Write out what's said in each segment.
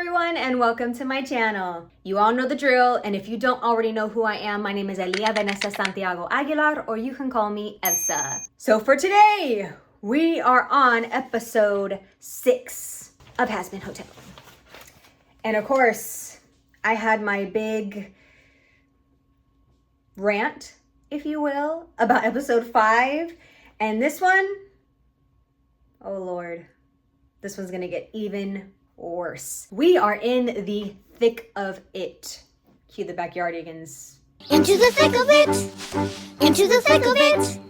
everyone, and welcome to my channel. You all know the drill, and if you don't already know who I am, my name is Elia Vanessa Santiago Aguilar, or you can call me Evsa. So for today, we are on episode 6 of Hazbin Hotel. And of course, I had my big rant, if you will, about episode 5. And this one, oh Lord, this one's gonna get even worse. We are in the thick of it. Cue the backyardigans. Into the thick of it! Into the thick of it!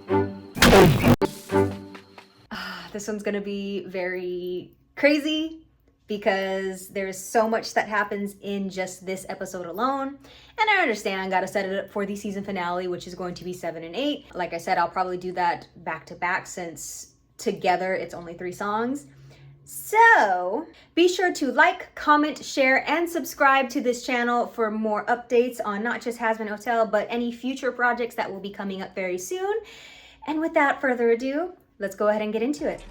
This one's gonna be very crazy because there's so much that happens in just this episode alone. And I understand I gotta set it up for the season finale, which is going to be 7 and 8. Like I said, I'll probably do that back to back since together it's only 3 songs. So be sure to like, comment, share, and subscribe to this channel for more updates on not just Hazbin Hotel, but any future projects that will be coming up very soon. And without further ado, let's go ahead and get into it.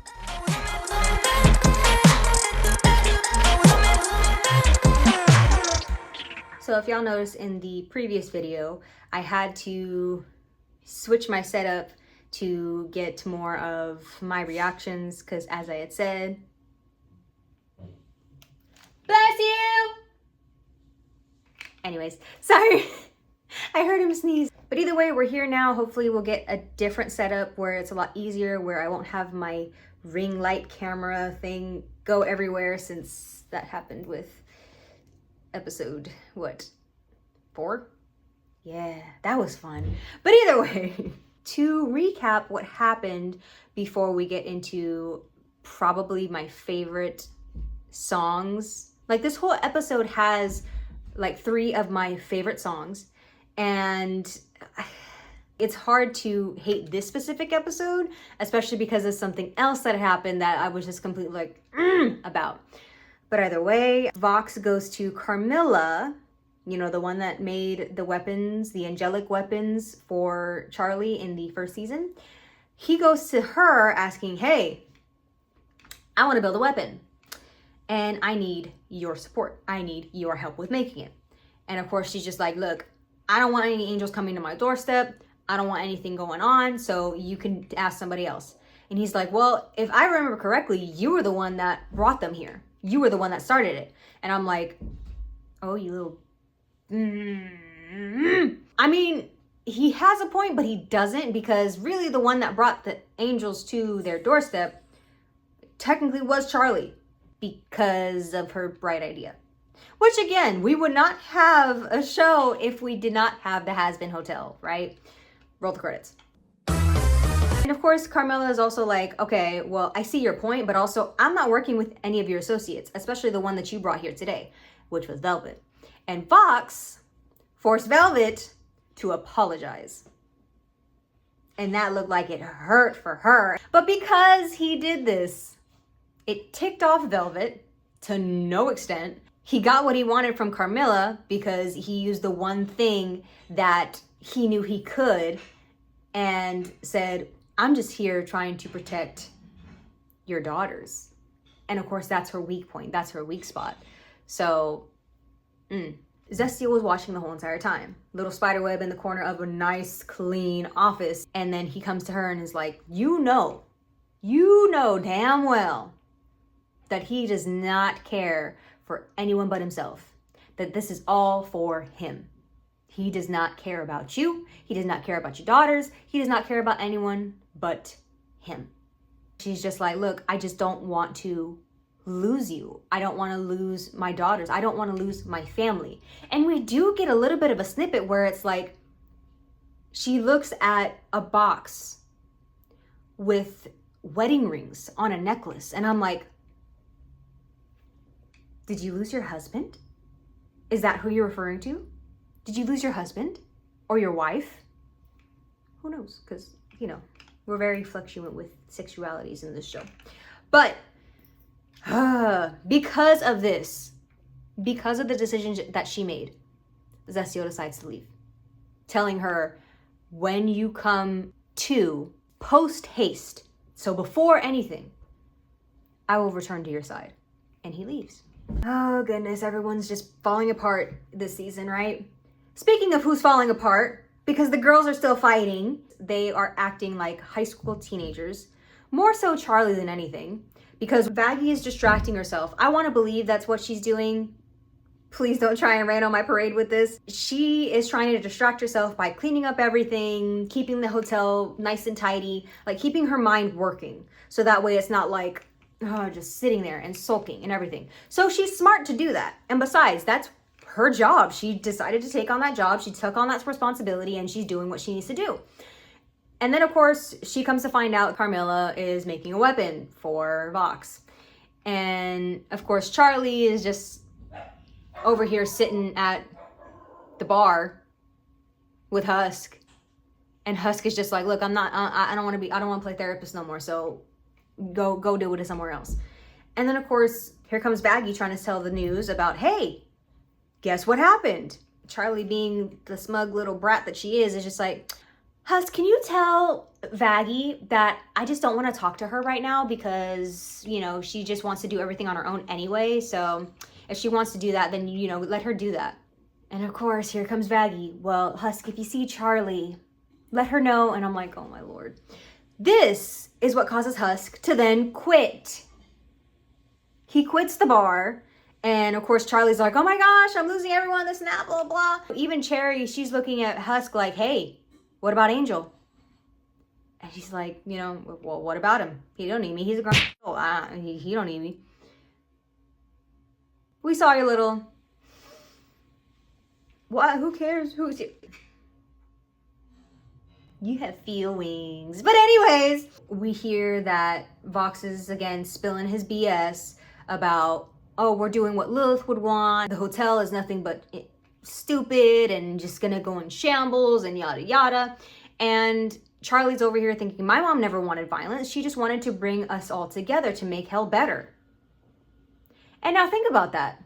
So if y'all noticed in the previous video, I had to switch my setup to get more of my reactions because, as I had said, bless you! Anyways, sorry. I heard him sneeze. But either way, we're here now. Hopefully we'll get a different setup where it's a lot easier, where I won't have my ring light camera thing go everywhere, since that happened with episode, what, 4? Yeah, that was fun. But either way, to recap what happened before we get into probably my favorite songs. Like, this whole episode has like 3 of my favorite songs, and it's hard to hate this specific episode, especially because there's something else that happened that I was just completely like about. But either way, Vox goes to Carmilla, you know, the one that made the weapons, the angelic weapons for Charlie in the first season. He goes to her asking, hey, I want to build a weapon, and I need your support. I need your help with making it. And of course, she's just like, look, I don't want any angels coming to my doorstep. I don't want anything going on, so you can ask somebody else. And he's like, well, if I remember correctly, you were the one that brought them here. You were the one that started it. And I'm like, oh, you little... I mean, he has a point, but he doesn't, because really the one that brought the angels to their doorstep technically was Charlie, because of her bright idea. Which, again, we would not have a show if we did not have the Hazbin Hotel, right? Roll the credits. And of course, Carmilla is also like, okay, well, I see your point, but also I'm not working with any of your associates, especially the one that you brought here today, which was Velvet. And Vox forced Velvet to apologize. And that looked like it hurt for her. But because he did this, it ticked off Velvet to no extent. He got what he wanted from Carmilla because he used the one thing that he knew he could and said, I'm just here trying to protect your daughters. And of course, that's her weak point. That's her weak spot. So, Zestiel was watching the whole entire time. Little spiderweb in the corner of a nice, clean office. And then he comes to her and is like, you know damn well that he does not care for anyone but himself. That this is all for him. He does not care about you. He does not care about your daughters. He does not care about anyone but him. She's just like, look, I just don't want to lose you. I don't want to lose my daughters. I don't want to lose my family. And we do get a little bit of a snippet where it's like, she looks at a box with wedding rings on a necklace. And I'm like, did you lose your husband? Is that who you're referring to? Did you lose your husband or your wife? Who knows? Because, you know, we're very fluctuant with sexualities in this show. But because of this, because of the decision that she made, Zestiel decides to leave, telling her, when you come to, post haste, so before anything, I will return to your side. And he leaves. Oh goodness, everyone's just falling apart this season, right? Speaking of who's falling apart, because the girls are still fighting, they are acting like high school teenagers. More so Charlie than anything, because Vaggie is distracting herself. I want to believe that's what she's doing. Please don't try and rain on my parade with this. She is trying to distract herself by cleaning up everything, keeping the hotel nice and tidy, like keeping her mind working. So that way it's not like, oh, just sitting there and sulking and everything. So she's smart to do that. And besides, that's her job. She decided to take on that job. She took on that responsibility and she's doing what she needs to do. And then of course, she comes to find out Carmilla is making a weapon for Vox. And of course, Charlie is just over here sitting at the bar with Husk, and Husk is just like, look, I don't want to play therapist no more, so go do it somewhere else. And then of course, here comes Vaggie trying to tell the news about, hey, guess what happened? Charlie, being the smug little brat that she is just like, Husk, can you tell Vaggie that I just don't want to talk to her right now because, you know, she just wants to do everything on her own anyway, so if she wants to do that, then, you know, let her do that. And of course, here comes Vaggie. Well, Husk, if you see Charlie, let her know. And I'm like, oh my Lord. This is what causes Husk to then quit. He quits the bar. And of course, Charlie's like, oh my gosh, I'm losing everyone, this and that, blah, blah. Even Cherry, she's looking at Husk like, hey, what about Angel? And she's like, you know, well, what about him? He don't need me. He's a grown. He don't need me. We saw your little. What? Who cares? Who's it? You have feelings. But anyways, we hear that Vox is again spilling his BS about, oh, we're doing what Lilith would want. The hotel is nothing but stupid and just gonna go in shambles and yada yada. And Charlie's over here thinking, my mom never wanted violence. She just wanted to bring us all together to make hell better. And now think about that.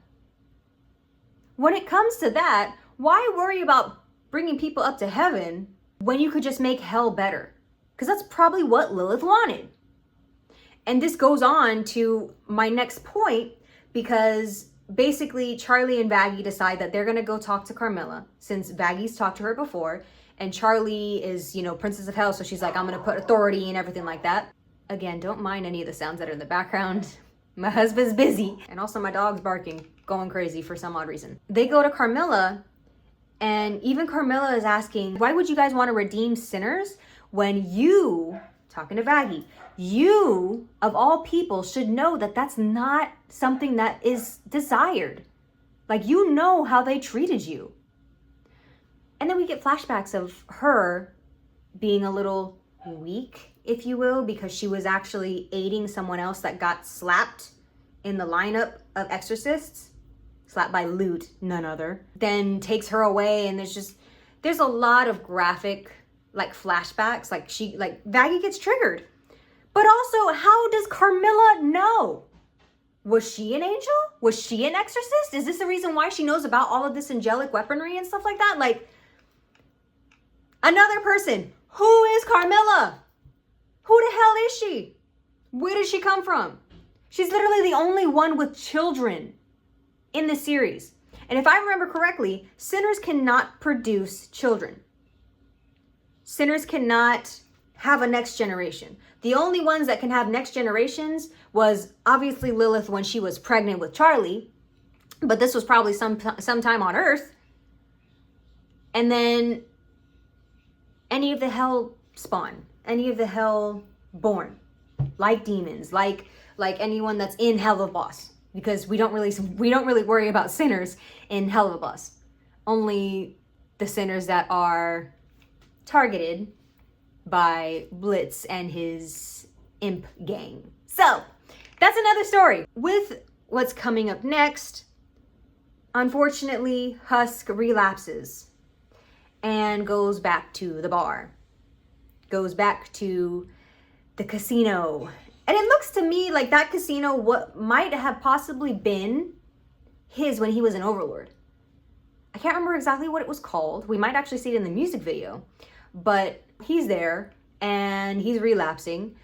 When it comes to that, why worry about bringing people up to heaven when you could just make hell better? Because that's probably what Lilith wanted. And this goes on to my next point, because basically Charlie and Vaggie decide that they're going to go talk to Carmilla, since Vaggie's talked to her before. And Charlie is, you know, Princess of Hell, so she's like, I'm going to put authority and everything like that. Again, don't mind any of the sounds that are in the background. My husband's busy. And also my dog's barking, going crazy for some odd reason. They go to Carmilla, and even Carmilla is asking, why would you guys want to redeem sinners when you, talking to Vaggie, you, of all people, should know that that's not something that is desired. Like, you know how they treated you. And then we get flashbacks of her being a little weak, if you will, because she was actually aiding someone else that got slapped in the lineup of exorcists, slapped by Lute, none other, then takes her away. And there's a lot of graphic, like, flashbacks, like Vaggie gets triggered. But also, how does Carmilla know? Was she an angel? Was she an exorcist? Is this the reason why she knows about all of this angelic weaponry and stuff like that? Like, another person. Who is Carmilla? Who the hell is she? Where did she come from? She's literally the only one with children in the series. And if I remember correctly, sinners cannot produce children. Sinners cannot have a next generation. The only ones that can have next generations was obviously Lilith when she was pregnant with Charlie, but this was probably sometime on Earth. And then any of the hell spawn, any of the hell born, like demons, like anyone that's in Hell of a Boss, because we don't really worry about sinners in Hell of a Boss. Only the sinners that are targeted by Blitz and his imp gang. So that's another story. With what's coming up next, unfortunately, Husk relapses and goes back to the bar, goes back to the casino. And it looks to me like that casino what might have possibly been his when he was an overlord. I can't remember exactly what it was called. We might actually see it in the music video, but he's there and he's relapsing.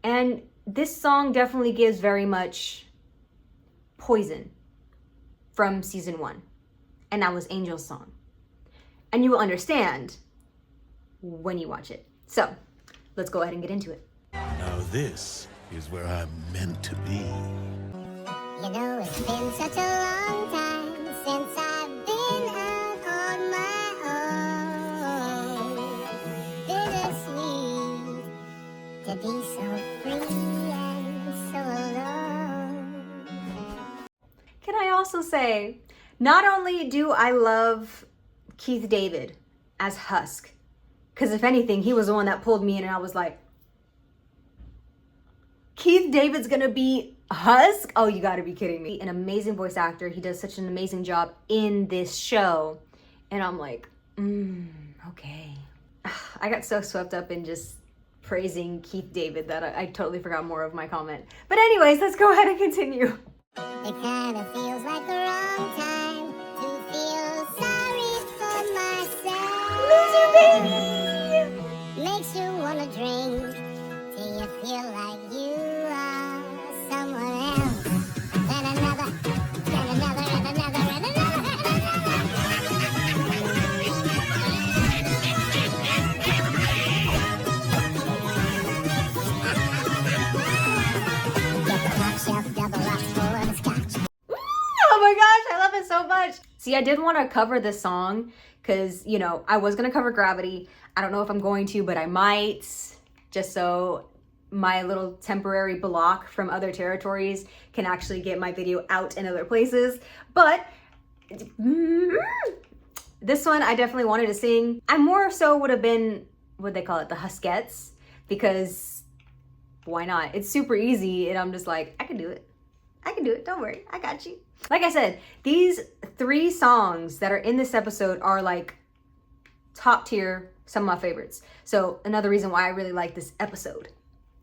And this song definitely gives very much Poison from season 1. And that was Angel's song. And you will understand when you watch it. So let's go ahead and get into it. Now this is where I'm meant to be. You know, it's been such a long time since I've been out on my own. Bittersweet to be so free and so alone. Can I also say, not only do I love Keith David as Husk, because if anything, he was the one that pulled me in and I was like, Keith David's gonna be Husk? Oh, you gotta be kidding me. An amazing voice actor. He does such an amazing job in this show. And I'm like, okay. I got so swept up in just praising Keith David that I totally forgot more of my comment. But anyways, let's go ahead and continue. It kind of feels like the wrong time to feel sorry for myself. Loser baby! Makes you wanna drink till you feel like you are someone else. Then another, then another, and another, and another, and Get the top shelf double locked full of scotch. Oh my gosh, I love it so much. See, I did want to cover this song because, you know, I was going to cover Gravity. I don't know if I'm going to, but I might, just so my little temporary block from other territories can actually get my video out in other places. But this one I definitely wanted to sing. I more so would have been, what they call it, the Huskettes, because why not? It's super easy and I'm just like, I can do it. I can do it. Don't worry. I got you. Like I said, these 3 songs that are in this episode are like top tier, some of my favorites. So another reason why I really like this episode.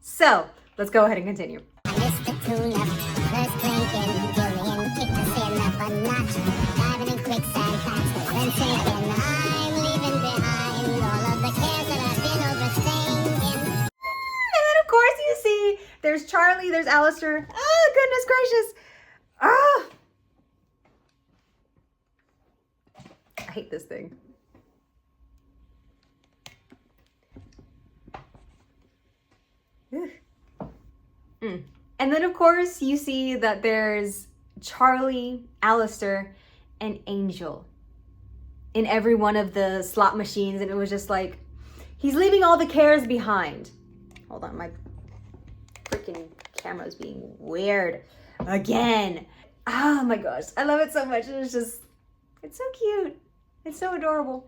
So let's go ahead and continue. I missed the tune-up, first drinking, Gillian kicked us in up a notch, diving in quicksand, faster than sinking. I'm leaving behind all of the cares that I've been overthinking. And then of course you see there's Charlie, there's Alistair. Oh, goodness gracious. Oh, I hate this thing. And then of course you see that there's Charlie, Alistair, and Angel in every one of the slot machines, and it was just like, he's leaving all the cares behind. Hold on, my freaking camera's being weird again. Oh my gosh, I love it so much. It's just, it's so cute. It's so adorable.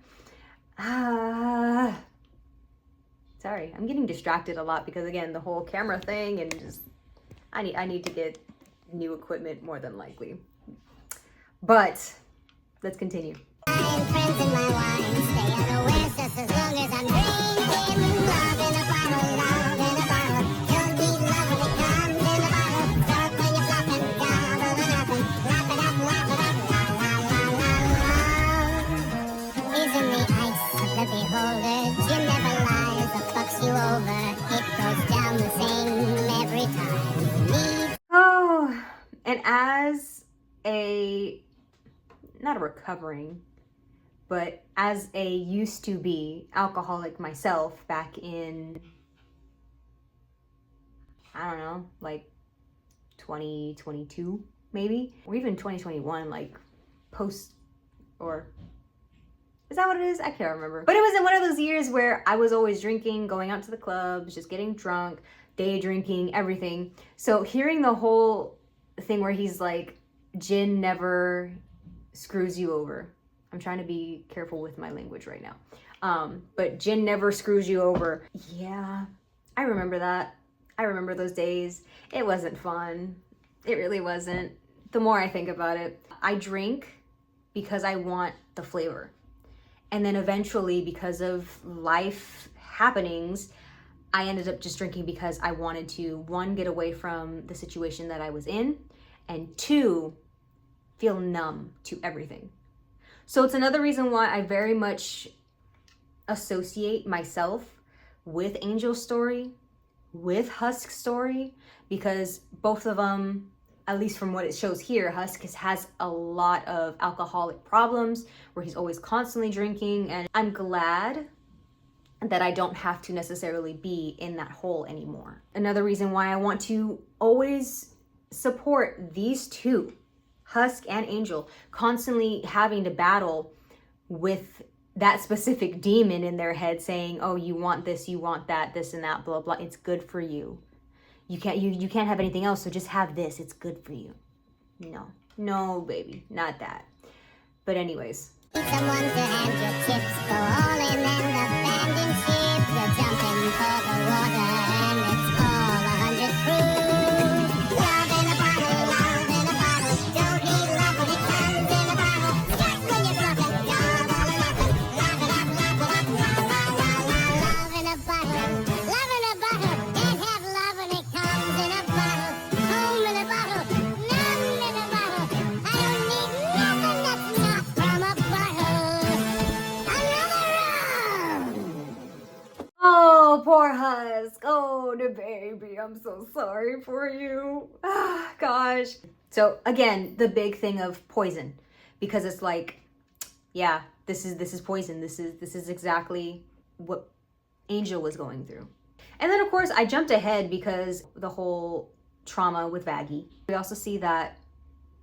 Sorry, I'm getting distracted a lot because again, the whole camera thing and just, I need to get new equipment more than likely. But let's continue. I'm friends in my wine, stay unawares just as long as I'm drinking. Love in a bottle, love in a bottle. Don't need love when it comes in a bottle. Start when you're flopping, gobble to nothing. Lap it up, la la la la. Is in the eyes of the beholder. Jim never lies or fucks you over. It goes down the same every time. Oh, and as not a recovering, but as a used to be alcoholic myself back in, I don't know, like 2022 maybe, or even 2021, like post, or is that what it is? I can't remember. But it was in one of those years where I was always drinking, going out to the clubs, just getting drunk, day drinking, everything. So hearing the whole thing where he's like, gin never screws you over. I'm trying to be careful with my language right now. But gin never screws you over. Yeah, I remember that. I remember those days. It wasn't fun. It really wasn't. The more I think about it, I drink because I want the flavor. And then eventually, because of life happenings, I ended up just drinking because I wanted to, 1, get away from the situation that I was in, and 2, feel numb to everything. So it's another reason why I very much associate myself with Angel's story, with Husk's story, because both of them at least from what it shows here, Husk has a lot of alcoholic problems where he's always constantly drinking. And I'm glad that I don't have to necessarily be in that hole anymore. Another reason why I want to always support these two, Husk and Angel, constantly having to battle with that specific demon in their head saying, oh, you want this, you want that, this and that, blah, blah. It's good for you. You can't have anything else, so just have this. It's good for you. No, baby, not that. But anyways. Someone to hand your chips, go all in and the banding ship. You're jumping for the water and it's all 100 proof. Love in a bottle, love in a bottle. Don't need love when it comes in a bottle. Just when you're bluffing, love all or nothing. Love it up, love it up, la la la la. Love in a bottle, love in a bottle. Can't have love when it comes in a bottle. Home in a bottle, none in a bottle. I don't need nothing that's not from a bottle. Another round. Oh, poor Husk. Oh, the baby. I'm so sorry for you. Ah, gosh. So again, the big thing of poison, because it's like, yeah, this is poison. This is exactly what Angel was going through. And then of course I jumped ahead because the whole trauma with Vaggie. We also see that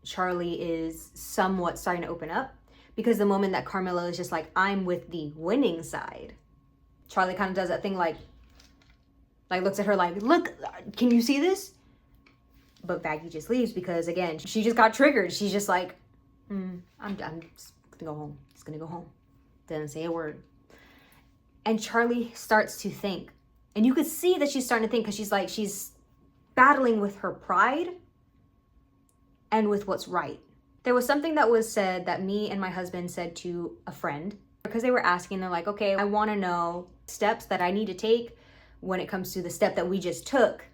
Charlie is somewhat starting to open up, because the moment that Carmela is just like, I'm with the winning side, Charlie kind of does that thing like looks at her like, look, can you see this? But Vaggie just leaves because again, she just got triggered. She's just like, I'm just gonna go home. Just gonna go home. Doesn't say a word. And Charlie starts to think. And you could see that she's starting to think, because she's battling with her pride and with what's right. There was something that was said that me and my husband said to a friend, because they were asking, they're like, okay, I want to know steps that I need to take when it comes to the step that we just took,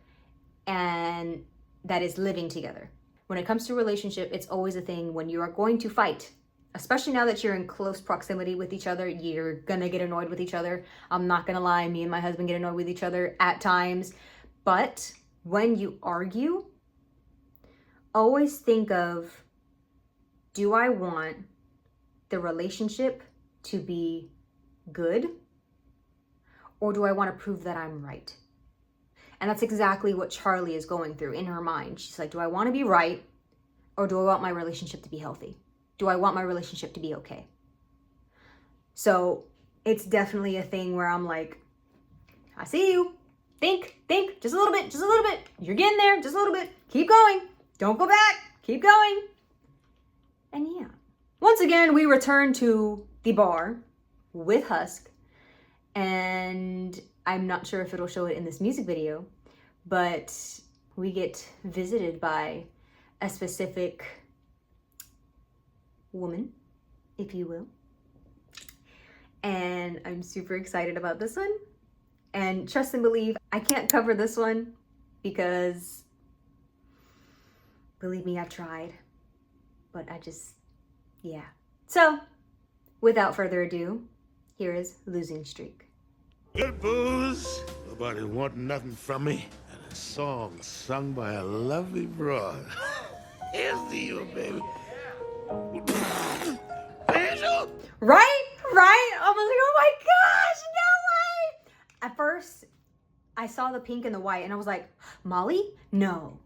and that is living together. When it comes to a relationship, it's always a thing when you are going to fight, especially now that you're in close proximity with each other, you're gonna get annoyed with each other. I'm not gonna lie, me and my husband get annoyed with each other at times. But when you argue, always think of, do I want the relationship to be good, or do I want to prove that I'm right? And that's exactly what Charlie is going through in her mind. She's like, do I want to be right, or do I want my relationship to be healthy? Do I want my relationship to be okay? So it's definitely a thing where I'm like, I see you. Think, just a little bit. You're getting there, just a little bit. Keep going. Don't go back. Keep going. And yeah. Once again, we return to the bar with Husk. And I'm not sure if it'll show it in this music video, but we get visited by a specific woman, if you will. And I'm super excited about this one. And trust and believe, I can't cover this one because, believe me, I've tried. But yeah. So, without further ado, here is Losing Streak. Good booze. Nobody want nothing from me. And a song sung by a lovely broad. Here's to you, baby. Angel! Right? I was like, oh my gosh, no way! At first, I saw the pink and the white and I was like, Molly? No,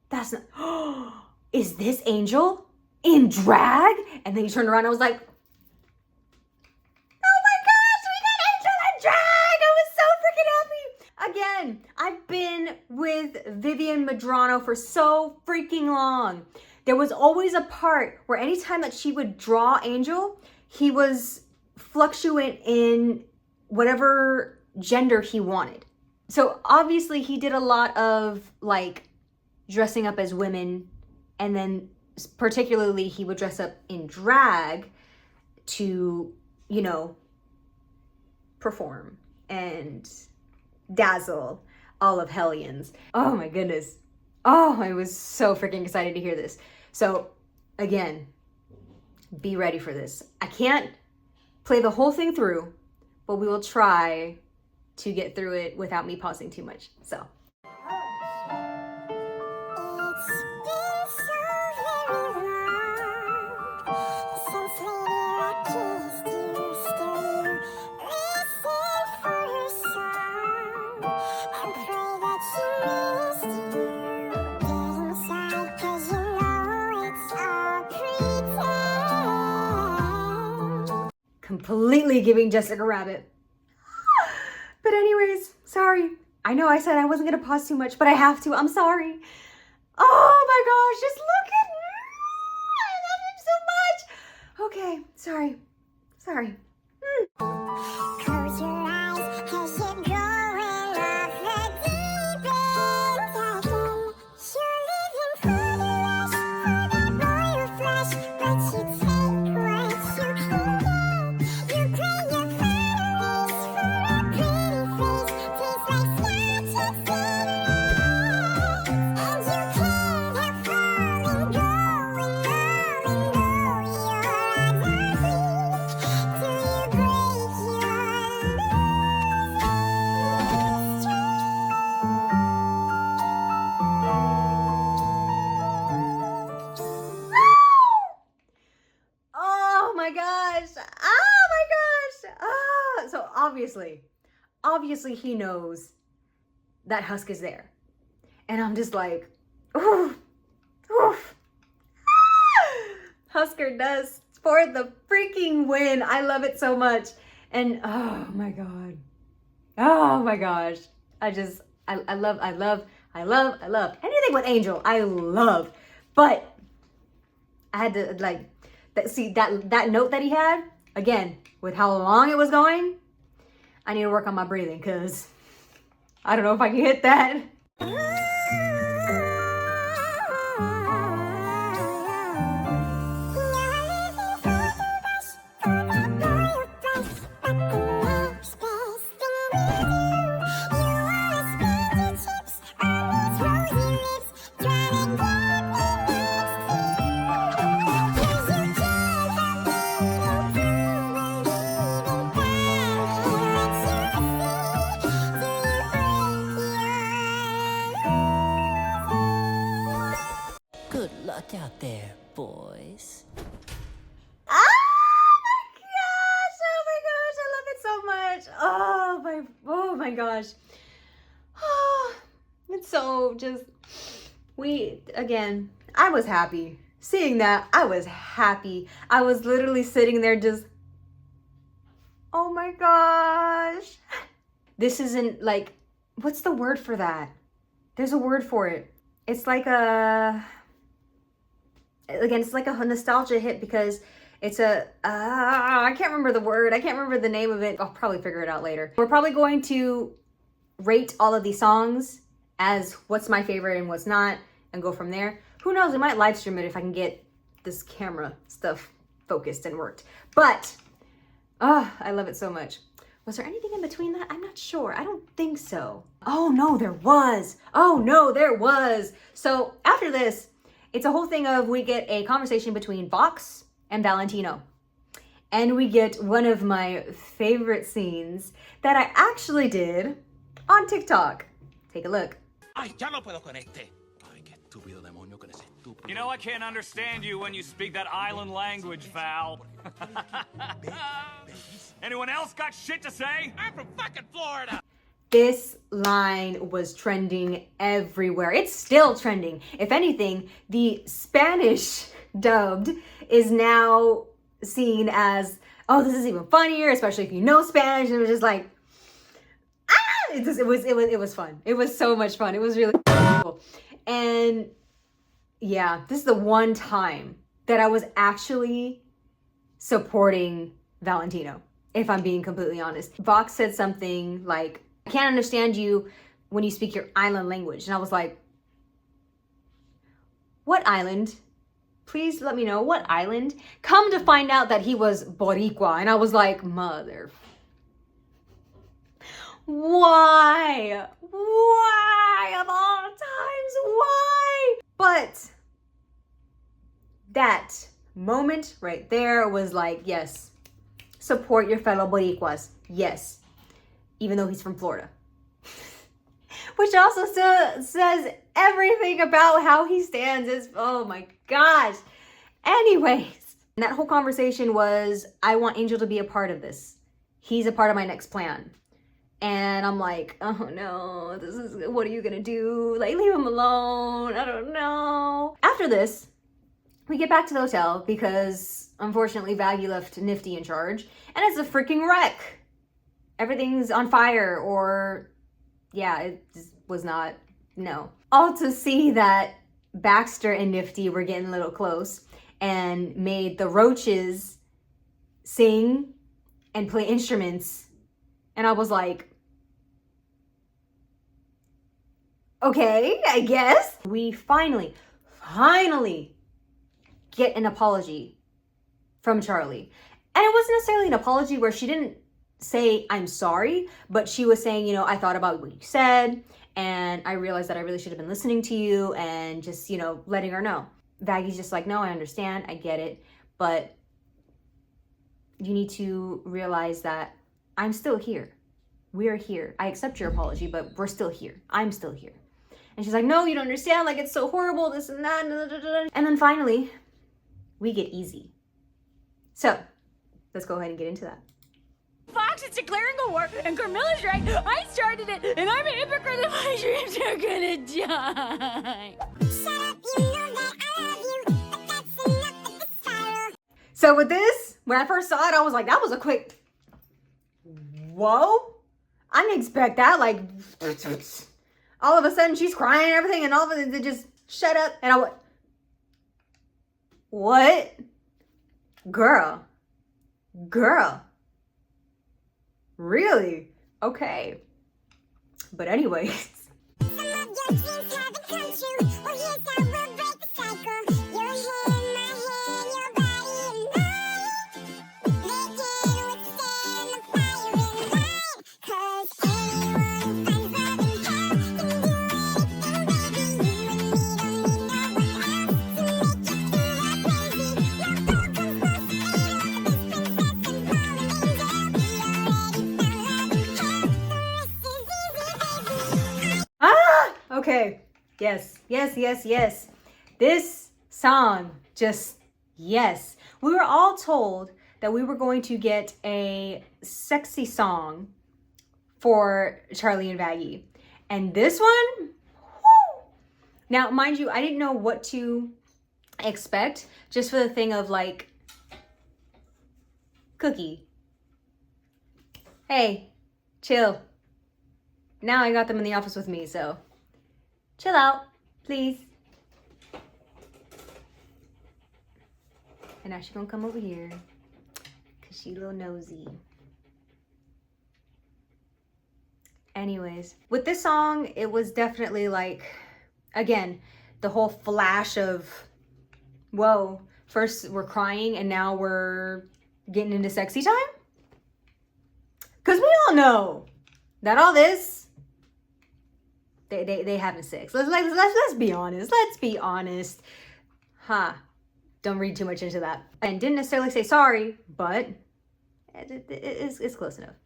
that's not. Is this Angel in drag? And then you turned around and I was like, oh my gosh, we got Angel in drag! I was so freaking happy. Again, I've been with Vivian Medrano for so freaking long. There was always a part where anytime that she would draw Angel, he was fluctuant in whatever gender he wanted. So obviously he did a lot of like dressing up as women, and then particularly he would dress up in drag to, you know, perform and dazzle all of Hellions. Oh my goodness. Oh, I was so freaking excited to hear this. So again, be ready for this. I can't play the whole thing through, but we will try to get through it without me pausing too much. So. Completely giving Jessica Rabbit. But anyways, sorry. I know I said I wasn't gonna pause too much, but I have to. I'm sorry. Oh my gosh, just look at me. I love him so much. Okay, sorry. Sorry. Close your eyes as you go in off the deep end again. You're living for the rush, for the royal flush, but you take what you can get. You pray your families for a pretty face, tastes like scotch and cigarettes, and you can't help falling, going on and on. Your eyes are bleak till you break your Oh my gosh. Oh my gosh. Ah. So obviously he knows that Husk is there. And I'm just like, oof, oof. Husker does for the freaking win. I love it so much. And oh my God. Oh my gosh. I love anything with Angel. I love. But I had to like see that note that he had, again, with how long it was going, I need to work on my breathing because I don't know if I can hit that. Good luck out there, boys. Oh my gosh, I love it so much. Oh my gosh. Oh, it's so just, I was happy. Seeing that, I was happy. I was literally sitting there just, oh my gosh. This isn't like, what's the word for that? There's a word for it. It's like it's like a nostalgia hit because it's I can't remember the word. I can't remember the name of it. I'll probably figure it out later. We're probably going to rate all of these songs as what's my favorite and what's not and go from there. Who knows? We might live stream it if I can get this camera stuff focused and worked. But, I love it so much. Was there anything in between that? I'm not sure. I don't think so. Oh no, there was. So after this, it's a whole thing of we get a conversation between Vox and Valentino. And we get one of my favorite scenes that I actually did on TikTok. Take a look. Ay, ya no puedo con este. Ay, qué estúpido demonio con ese estúpido. You know I can't understand you when you speak that island language, Val. Anyone else got shit to say? I'm from fucking Florida. This line was trending everywhere. It's still trending. If anything, the Spanish dubbed is now seen as, oh, this is even funnier, especially if you know Spanish. It was just like, it was fun. It was so much fun. It was really cool. And yeah, this is the one time that I was actually supporting Valentino, if I'm being completely honest. Vox said something like, I can't understand you when you speak your island language. And I was like, what island? Please let me know what island. Come to find out that he was Boricua. And I was like, mother. Why? Why of all times? Why? But that moment right there was like, yes, support your fellow Boricuas. Yes. Even though he's from Florida. Which also says everything about how he stands. Is, oh my gosh. Anyways, that whole conversation was, I want Angel to be a part of this. He's a part of my next plan. And I'm like, oh no, what are you gonna do? Like, leave him alone. I don't know. After this, We get back to the hotel because unfortunately Vaggie left Nifty in charge, and it's a freaking wreck. Everything's on fire, or yeah, it just was not, no. All to see that Baxter and Nifty were getting a little close and made the roaches sing and play instruments. And I was like, okay, I guess. We finally get an apology from Charlie. And it wasn't necessarily an apology where she didn't say, I'm sorry, but she was saying, you know, I thought about what you said, and I realized that I really should have been listening to you, and just, you know, letting her know. Vaggie's just like, no, I understand, I get it, but you need to realize that I'm still here. We're here. I accept your apology, but we're still here. I'm still here. And she's like, no, you don't understand, like, it's so horrible, this and that, and then finally, we get easy. So, let's go ahead and get into that. Fox is declaring a war, and Carmilla's right. I started it, and I'm a hypocrite, and my dreams are gonna die. Shut up, you know that I love you, but that's enough of the spiral. So with this, when I first saw it, I was like, that was a quick, whoa. I didn't expect that, like, all of a sudden she's crying and everything, and all of a sudden they just shut up, and I went, what? Girl. Really? Okay. But anyways. Some of your dreams haven't come true. Well, here's how we'll break the cycle. Your hand, my hand, your body and mine. They can withstand the fire and light. 'Cause anyone finds love in hell can do anything, baby. You and me don't need no one else to make it through that crazy. Your goal comes close to fatal. This princess and fallen angel. We already found love in hell. The rest is easy, baby. Okay. Yes. This song, just yes. We were all told that we were going to get a sexy song for Charlie and Vaggie. And this one, whoo! Now, mind you, I didn't know what to expect, just for the thing of like, Cookie, hey, chill. Now I got them in the office with me, so chill out, please. And now she's gonna come over here, cause she a little nosy. Anyways, with this song, it was definitely like, again, the whole flash of, whoa, first we're crying and now we're getting into sexy time? Cause we all know that all this, they having sex. Let's be honest. Let's be honest. Don't read too much into that. And didn't necessarily say sorry, but it's close enough.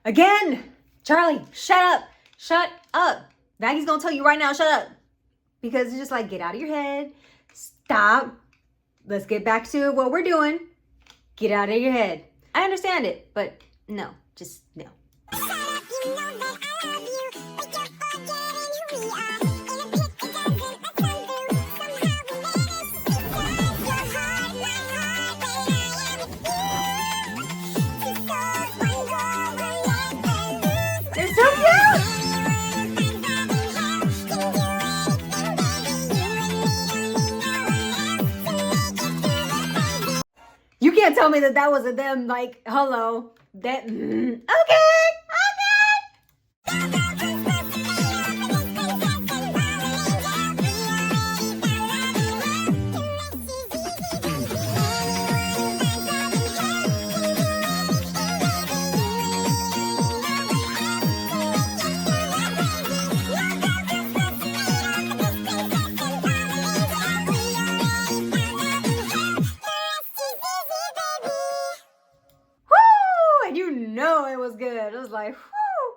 Again, Charlie, shut up. Shut up. Vaggie's gonna tell you right now, shut up. Because it's just like, get out of your head. Stop. Let's get back to what we're doing. Get out of your head. I understand it, but no, just no. Shut up, you know that I love you, but you're forgetting who we are. In a pit that doesn't let come through, somehow we managed to surprise your heart, my heart, but I am with you. Two souls, one goal, we'll never lose. They're so cute. You can't tell me that wasn't them, like, hello. That, okay. And you know it was good. It was like, whoo.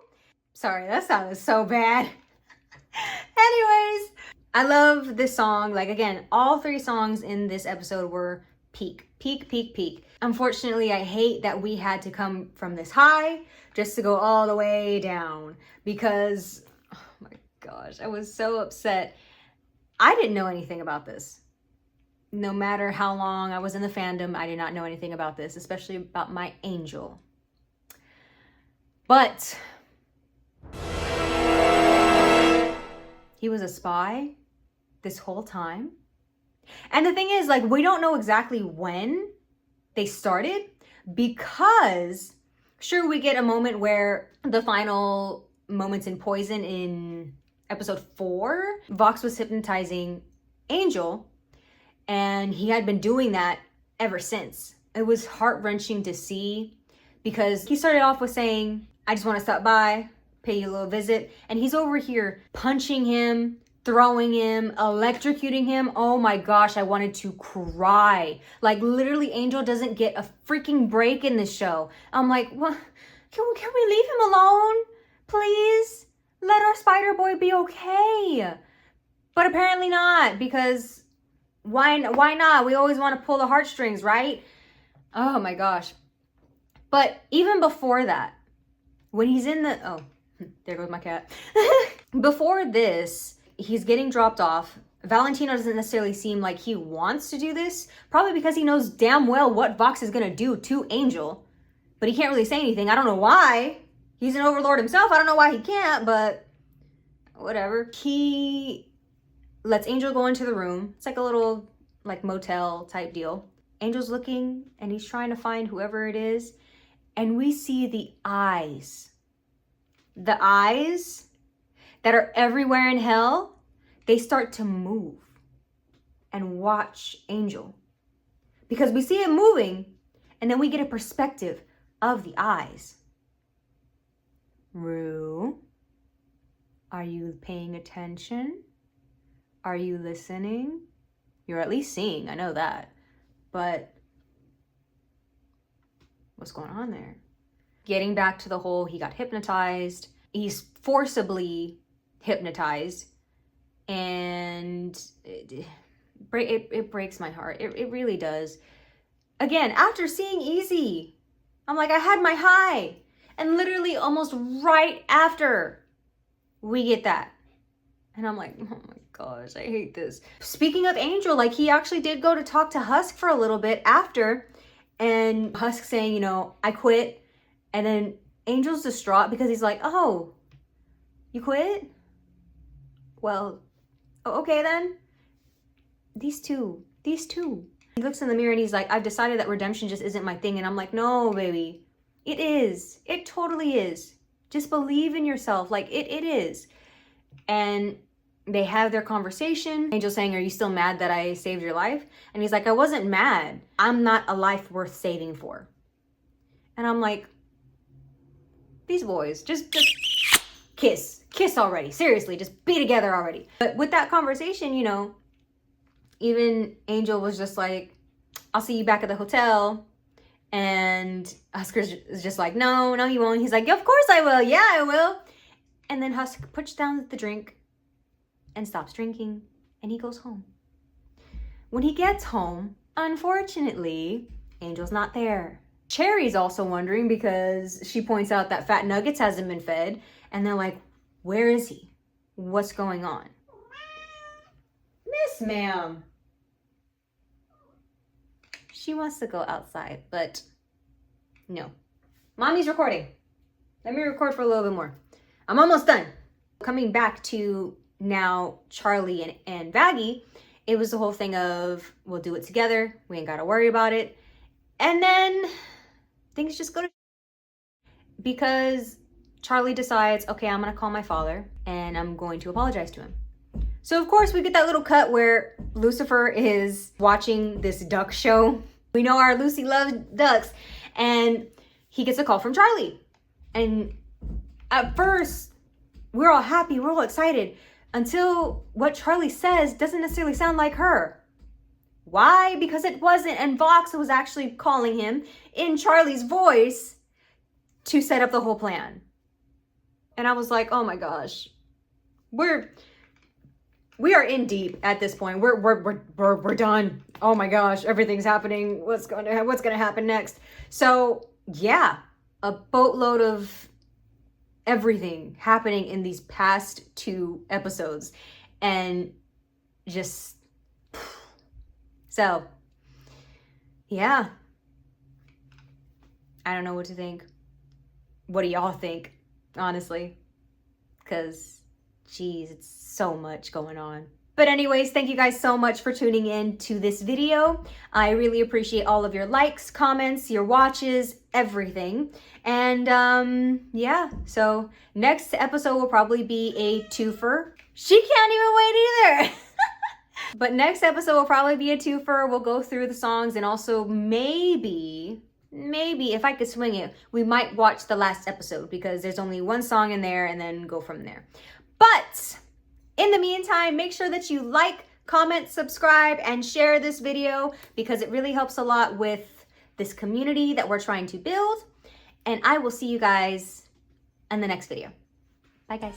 Sorry, that sounded so bad. Anyways, I love this song. Like, again, all 3 songs in this episode were peak, peak, peak, peak. Unfortunately, I hate that we had to come from this high just to go all the way down because, oh my gosh, I was so upset. I didn't know anything about this. No matter how long I was in the fandom, I did not know anything about this, especially about my angel. But he was a spy this whole time. And the thing is, like, we don't know exactly when they started because, sure, we get a moment where the final moments in Poison in episode 4, Vox was hypnotizing Angel, and he had been doing that ever since. It was heart-wrenching to see because he started off with saying, I just want to stop by, pay you a little visit. And he's over here punching him, throwing him, electrocuting him. Oh my gosh, I wanted to cry. Like, literally, Angel doesn't get a freaking break in this show. I'm like, well, can we leave him alone? Please? Let our spider boy be okay. But apparently not, because why not? We always want to pull the heartstrings, right? Oh my gosh. But even before that, when he's in the, oh, there goes my cat. Before this, he's getting dropped off. Valentino doesn't necessarily seem like he wants to do this, probably because he knows damn well what Vox is going to do to Angel. But he can't really say anything. I don't know why. He's an overlord himself. I don't know why he can't, but whatever. He lets Angel go into the room. It's like a little like motel type deal. Angel's looking and he's trying to find whoever it is. And we see the eyes. The eyes that are everywhere in hell, they start to move and watch Angel. Because we see it moving and then we get a perspective of the eyes. Rue, are you paying attention? Are you listening? You're at least seeing, I know that. But what's going on there? Getting back to the whole, he got hypnotized. He's forcibly hypnotized. And it breaks my heart. It really does. Again, after seeing Easy, I'm like, I had my high. And literally almost right after we get that. And I'm like, oh my gosh, I hate this. Speaking of Angel, like, he actually did go to talk to Husk for a little bit after. And Husk saying, you know, I quit. And then Angel's distraught because he's like, oh, you quit? Well, okay then. These two. He looks in the mirror and he's like, I've decided that redemption just isn't my thing. And I'm like, no, baby. It is. It totally is. Just believe in yourself. Like, it is. And they have their conversation. Angel saying, are you still mad that I saved your life? And he's like, I wasn't mad. I'm not a life worth saving for. And I'm like, these boys, just kiss already. Seriously, just be together already. But with that conversation, you know, even Angel was just like, I'll see you back at the hotel. And Husk is just like, no, you won't. He's like, of course I will. Yeah, I will. And then Husk puts down the drink and stops drinking. And he goes home. When he gets home, unfortunately, Angel's not there. Cherry's also wondering because she points out that Fat Nuggets hasn't been fed. And they're like, where is he? What's going on? Miss Ma'am. She wants to go outside, but no. Mommy's recording. Let me record for a little bit more. I'm almost done. Coming back to now Charlie and Baggy, it was the whole thing of, we'll do it together. We ain't got to worry about it. And then things just go to because Charlie decides, okay, I'm going to call my father and I'm going to apologize to him. So of course we get that little cut where Lucifer is watching this duck show. We know our Lucy loves ducks. And he gets a call from Charlie. And at first, we're all happy, we're all excited, until what Charlie says doesn't necessarily sound like her. Why? Because it wasn't. And Vox was actually calling him in Charlie's voice to set up the whole plan. And I was like, oh my gosh. we are in deep at this point. We're done. Oh my gosh, everything's happening. What's gonna happen next? So yeah, a boatload of everything happening in these past 2 episodes, and just so yeah. I don't know what to think. What do y'all think, honestly? Because, geez, it's so much going on. But anyways, thank you guys so much for tuning in to this video. I really appreciate all of your likes, comments, your watches, everything. And yeah, so next episode will probably be a twofer. She can't even wait either. But next episode will probably be a twofer. We'll go through the songs, and also maybe if I could swing it, we might watch the last episode because there's only 1 song in there, and then go from there. But in the meantime, make sure that you like, comment, subscribe, and share this video because it really helps a lot with this community that we're trying to build. And I will see you guys in the next video. Bye, guys.